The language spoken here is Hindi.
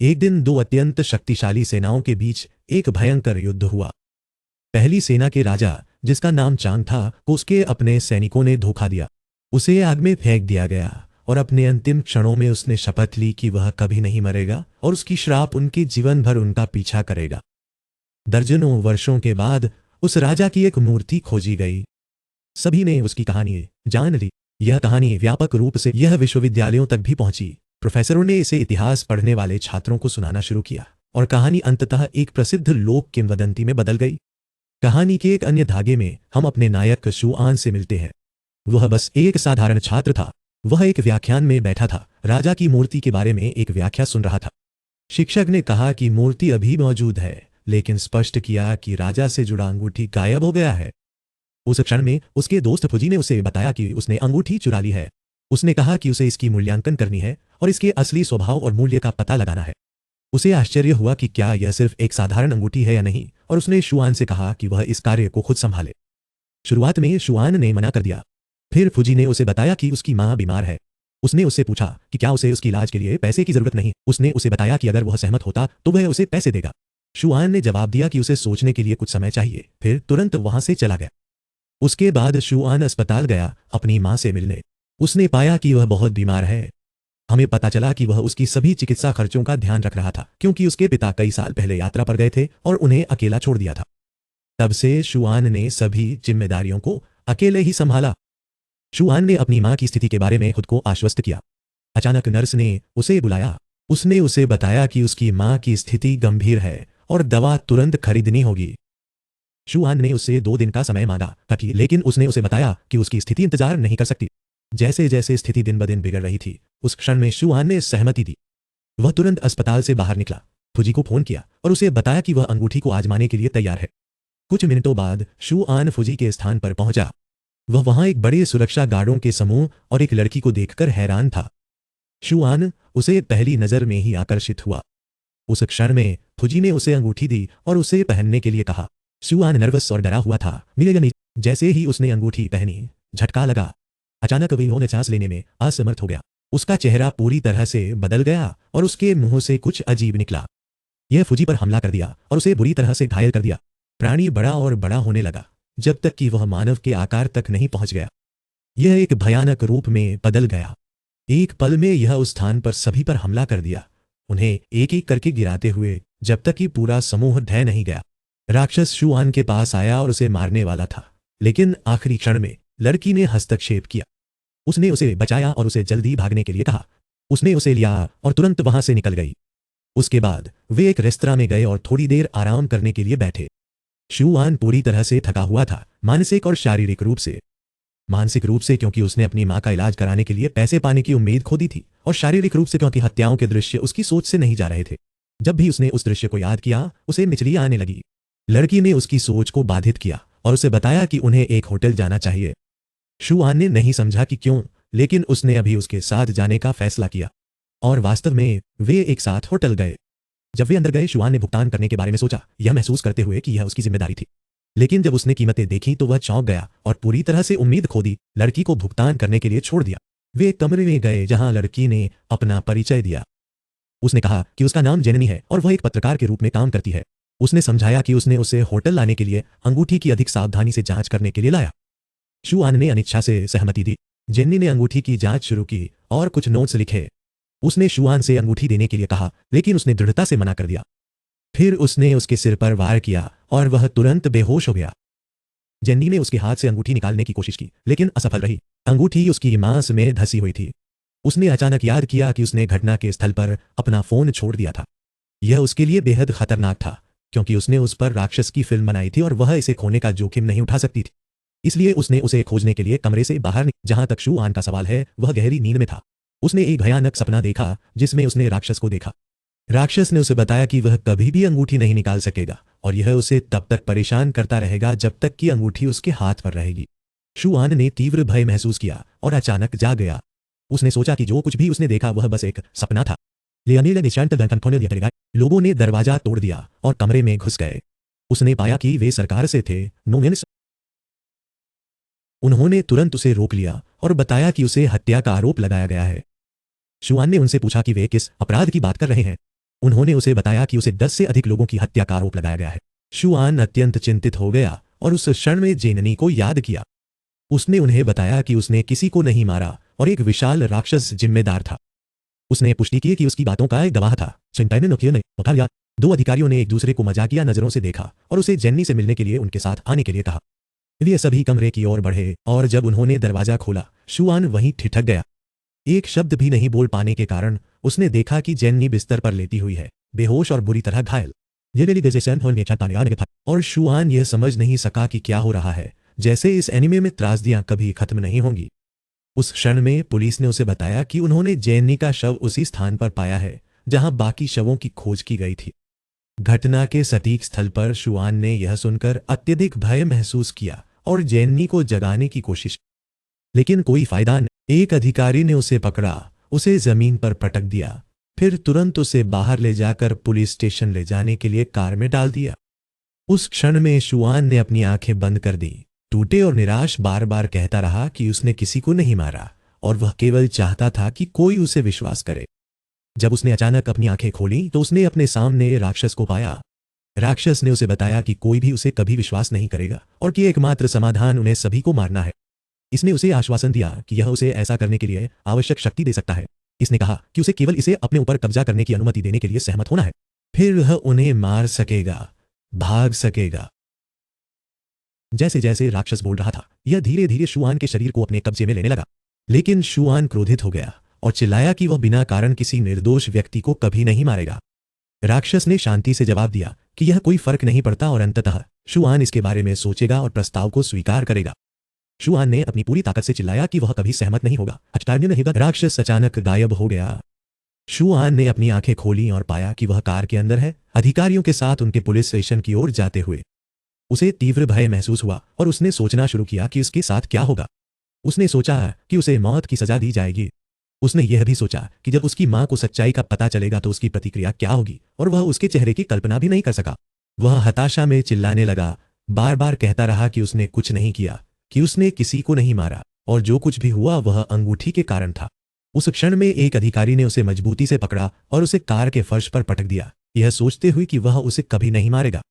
एक दिन दो अत्यंत शक्तिशाली सेनाओं के बीच एक भयंकर युद्ध हुआ। पहली सेना के राजा, जिसका नाम चांग था, को उसके अपने सैनिकों ने धोखा दिया। उसे आग में फेंक दिया गया और अपने अंतिम क्षणों में उसने शपथ ली कि वह कभी नहीं मरेगा और उसकी श्राप उनके जीवन भर उनका पीछा करेगा। दर्जनों वर्षों के बाद उस राजा की एक मूर्ति खोजी गई। सभी ने उसकी कहानी जान ली। यह कहानी व्यापक रूप से यह विश्वविद्यालयों तक भी पहुंची। प्रोफेसरों ने इसे इतिहास पढ़ने वाले छात्रों को सुनाना शुरू किया और कहानी अंततः एक प्रसिद्ध लोक किंवदंती में बदल गई। कहानी के एक अन्य धागे में हम अपने नायक शुआन से मिलते हैं। वह बस एक साधारण छात्र था। वह एक व्याख्यान में बैठा था, राजा की मूर्ति के बारे में एक व्याख्या सुन रहा था। शिक्षक ने कहा कि मूर्ति अभी मौजूद है, लेकिन स्पष्ट किया कि राजा से जुड़ा अंगूठी गायब हो गया है। उस क्षण में उसके दोस्त फुजी ने उसे बताया कि उसने अंगूठी चुरा ली है। उसने कहा कि उसे इसकी मूल्यांकन करनी है और इसके असली स्वभाव और मूल्य का पता लगाना है। उसे आश्चर्य हुआ कि क्या यह सिर्फ एक साधारण अंगूठी है या नहीं, और उसने शुआन से कहा कि वह इस कार्य को खुद संभाले। शुरुआत में शुआन ने मना कर दिया। फिर फुजी ने उसे बताया कि उसकी मां बीमार है। उसने उससे पूछा कि क्या उसे उसके इलाज के लिए पैसे की जरूरत नहीं। उसने उसे बताया कि अगर वह सहमत होता तो वह उसे पैसे देगा। शुआन ने जवाब दिया कि उसे सोचने के लिए कुछ समय चाहिए, फिर तुरंत वहां से चला गया। उसके बाद शुआन अस्पताल गया अपनी मां से मिलने। उसने पाया कि वह बहुत बीमार है। हमें पता चला कि वह उसकी सभी चिकित्सा खर्चों का ध्यान रख रहा था, क्योंकि उसके पिता कई साल पहले यात्रा पर गए थे और उन्हें अकेला छोड़ दिया था। तब से शुआन ने सभी जिम्मेदारियों को अकेले ही संभाला। शुआन ने अपनी मां की स्थिति के बारे में खुद को आश्वस्त किया। अचानक नर्स ने उसे बुलाया। उसने उसे बताया कि उसकी मां की स्थिति गंभीर है और दवा तुरंत खरीदनी होगी। शुआन ने उससे 2 दिन का समय मांगा, लेकिन उसने उसे बताया कि उसकी स्थिति इंतजार नहीं कर सकती। जैसे जैसे स्थिति दिन ब दिन बिगड़ रही थी, उस क्षण में शुआन ने सहमति दी। वह तुरंत अस्पताल से बाहर निकला, फुजी को फोन किया और उसे बताया कि वह अंगूठी को आजमाने के लिए तैयार है। कुछ मिनटों बाद शुआन फुजी के स्थान पर पहुंचा। वह वहां एक बड़े सुरक्षा गार्डों के समूह और एक लड़की को देखकर हैरान था। शुआन उसे पहली नजर में ही आकर्षित हुआ। उस क्षण में फुजी ने उसे अंगूठी दी और उसे पहनने के लिए कहा। शुआन नर्वस और डरा हुआ था। जैसे ही उसने अंगूठी पहनी, झटका लगा। अचानक वह सांस लेने में असमर्थ हो गया। उसका चेहरा पूरी तरह से बदल गया और उसके मुंह से कुछ अजीब निकला। यह फुजी पर हमला कर दिया और उसे बुरी तरह से घायल कर दिया। प्राणी बड़ा और बड़ा होने लगा, जब तक कि वह मानव के आकार तक नहीं पहुंच गया। यह एक भयानक रूप में बदल गया। एक पल में यह उस स्थान पर सभी पर हमला कर दिया, उन्हें एक एक करके गिराते हुए, जब तक कि पूरा समूह ढह नहीं गया। राक्षस शुआन के पास आया और उसे मारने वाला था, लेकिन आखिरी क्षण में लड़की ने हस्तक्षेप किया। उसने उसे बचाया और उसे जल्दी भागने के लिए कहा। उसने उसे लिया और तुरंत वहां से निकल गई। उसके बाद वे एक रेस्तरां में गए और थोड़ी देर आराम करने के लिए बैठे। शुआन पूरी तरह से थका हुआ था, मानसिक और शारीरिक रूप से। मानसिक रूप से क्योंकि उसने अपनी मां का इलाज कराने के लिए पैसे पाने की उम्मीद खो दी थी, और शारीरिक रूप से क्योंकि हत्याओं के दृश्य उसकी सोच से नहीं जा रहे थे। जब भी उसने उस दृश्य को याद किया, उसे मिचलियां आने लगी। लड़की ने उसकी सोच को बाधित किया और उसे बताया कि उन्हें एक होटल जाना चाहिए। शुआन ने नहीं समझा कि क्यों, लेकिन उसने अभी उसके साथ जाने का फैसला किया और वास्तव में वे एक साथ होटल गए। जब वे अंदर गए, शुआन ने भुगतान करने के बारे में सोचा, यह महसूस करते हुए कि यह उसकी जिम्मेदारी थी। लेकिन जब उसने कीमतें देखी तो वह चौंक गया और पूरी तरह से उम्मीद खो दी। लड़की को भुगतान करने के लिए छोड़ दिया। वे एक कमरे में गए जहां लड़की ने अपना परिचय दिया। उसने कहा कि उसका नाम जेननी है और वह एक पत्रकार के रूप में काम करती है। उसने समझाया कि उसने उसे होटल लाने के लिए अंगूठी की अधिक सावधानी से जांच करने के लिए लाया। शुआन ने अनिच्छा से सहमति दी। जेन्नी ने अंगूठी की जांच शुरू की और कुछ नोट्स लिखे। उसने शुआन से अंगूठी देने के लिए कहा, लेकिन उसने दृढ़ता से मना कर दिया। फिर उसने उसके सिर पर वार किया और वह तुरंत बेहोश हो गया। जेन्नी ने उसके हाथ से अंगूठी निकालने की कोशिश की, लेकिन असफल रही। अंगूठी उसकी मांस में धसी हुई थी। उसने अचानक याद किया कि उसने घटना के स्थल पर अपना फोन छोड़ दिया था। यह उसके लिए बेहद खतरनाक था, क्योंकि उसने उस पर राक्षस की फिल्म बनाई थी और वह इसे खोने का जोखिम नहीं उठा सकती थी। इसलिए उसने उसे खोजने के लिए कमरे से बाहर निकला। जहां तक शुआन का सवाल है, वह गहरी नींद में था। उसने एक भयानक सपना देखा जिसमें उसने राक्षस को देखा। राक्षस ने उसे बताया कि वह कभी भी अंगूठी नहीं निकाल सकेगा और यह उसे तब तक परेशान करता रहेगा जब तक कि अंगूठी उसके हाथ पर रहेगी। शुआन ने तीव्र भय महसूस किया और अचानक जाग गया। उसने सोचा कि जो कुछ भी उसने देखा वह बस एक सपना था। लोगों ने दरवाजा तोड़ दिया और कमरे में घुस गए। उसने पाया कि वे सरकार से थे। उन्होंने तुरंत उसे रोक लिया और बताया कि उसे हत्या का आरोप लगाया गया है। शुआन ने उनसे पूछा कि वे किस अपराध की बात कर रहे हैं। उन्होंने उसे बताया कि उसे 10 से अधिक लोगों की हत्या का आरोप लगाया गया है। शुआन अत्यंत चिंतित हो गया और उस क्षण में जेननी को याद किया। उसने उन्हें बताया कि उसने किसी को नहीं मारा और एक विशाल राक्षस जिम्मेदार था। उसने पुष्टि की कि उसकी बातों का एक गवाह था। चिंताई ने नोकिया ने उठा लिया। दो अधिकारियों ने एक दूसरे को मजाकिया नजरों से देखा और उसे जेन्नी से मिलने के लिए उनके साथ आने के लिए कहा। वे सभी कमरे की ओर बढ़े और जब उन्होंने दरवाजा खोला, शुआन वहीं ठिठक गया। एक शब्द भी नहीं बोल पाने के कारण उसने देखा कि जेन्नी बिस्तर पर लेटी हुई है, बेहोश और बुरी तरह घायल। और शुआन यह समझ नहीं सका कि क्या हो रहा है, जैसे इस एनीमे में त्रासदियां कभी खत्म नहीं होंगी। उस क्षण में पुलिस ने उसे बताया कि उन्होंने जेन्नी का शव उसी स्थान पर पाया है जहां बाकी शवों की खोज की गई थी। घटना के सटीक स्थल पर शुआन ने यह सुनकर अत्यधिक भय महसूस किया और जेन्नी को जगाने की कोशिश, लेकिन कोई फायदा नहीं। एक अधिकारी ने उसे पकड़ा, उसे जमीन पर पटक दिया, फिर तुरंत उसे बाहर ले जाकर पुलिस स्टेशन ले जाने के लिए कार में डाल दिया। उस क्षण में शुआन ने अपनी आंखें बंद कर दी। टूटे और निराश बार बार कहता रहा कि उसने किसी को नहीं मारा और वह केवल चाहता था कि कोई उसे विश्वास करे। जब उसने अचानक अपनी आंखें खोली तो उसने अपने सामने राक्षस को पाया। राक्षस ने उसे बताया कि कोई भी उसे कभी विश्वास नहीं करेगा और कि एकमात्र समाधान उन्हें सभी को मारना है। इसने उसे आश्वासन दिया कि यह उसे ऐसा करने के लिए आवश्यक शक्ति दे सकता है। इसने कहा कि उसे केवल इसे अपने ऊपर कब्जा करने की अनुमति देने के लिए सहमत होना है, फिर वह उन्हें मार सकेगा, भाग सकेगा। जैसे जैसे राक्षस बोल रहा था, यह धीरे धीरे शुआन के शरीर को अपने कब्जे में लेने लगा। लेकिन शुआन क्रोधित हो गया और चिल्लाया कि वह बिना कारण किसी निर्दोष व्यक्ति को कभी नहीं मारेगा। राक्षस ने शांति से जवाब दिया कि यह कोई फर्क नहीं पड़ता और अंततः शुआन इसके बारे में सोचेगा और प्रस्ताव को स्वीकार करेगा। शुआन ने अपनी पूरी ताकत से चिल्लाया कि वह कभी सहमत नहीं होगा। राक्षस अचानक गायब हो गया। शुआन ने अपनी आंखें खोली और पाया कि वह कार के अंदर है, अधिकारियों के साथ उनके पुलिस स्टेशन की ओर जाते हुए। उसे तीव्र भय महसूस हुआ और उसने सोचना शुरू किया कि उसके साथ क्या होगा। उसने सोचा कि उसे मौत की सजा दी जाएगी। उसने यह भी सोचा कि जब उसकी मां को सच्चाई का पता चलेगा तो उसकी प्रतिक्रिया क्या होगी, और वह उसके चेहरे की कल्पना भी नहीं कर सका। वह हताशा में चिल्लाने लगा, बार बार कहता रहा कि उसने कुछ नहीं किया, कि उसने किसी को नहीं मारा और जो कुछ भी हुआ वह अंगूठी के कारण था। उस क्षण में एक अधिकारी ने उसे मजबूती से पकड़ा और उसे कार के फर्श पर पटक दिया, यह सोचते हुए कि वह उसे कभी नहीं मारेगा।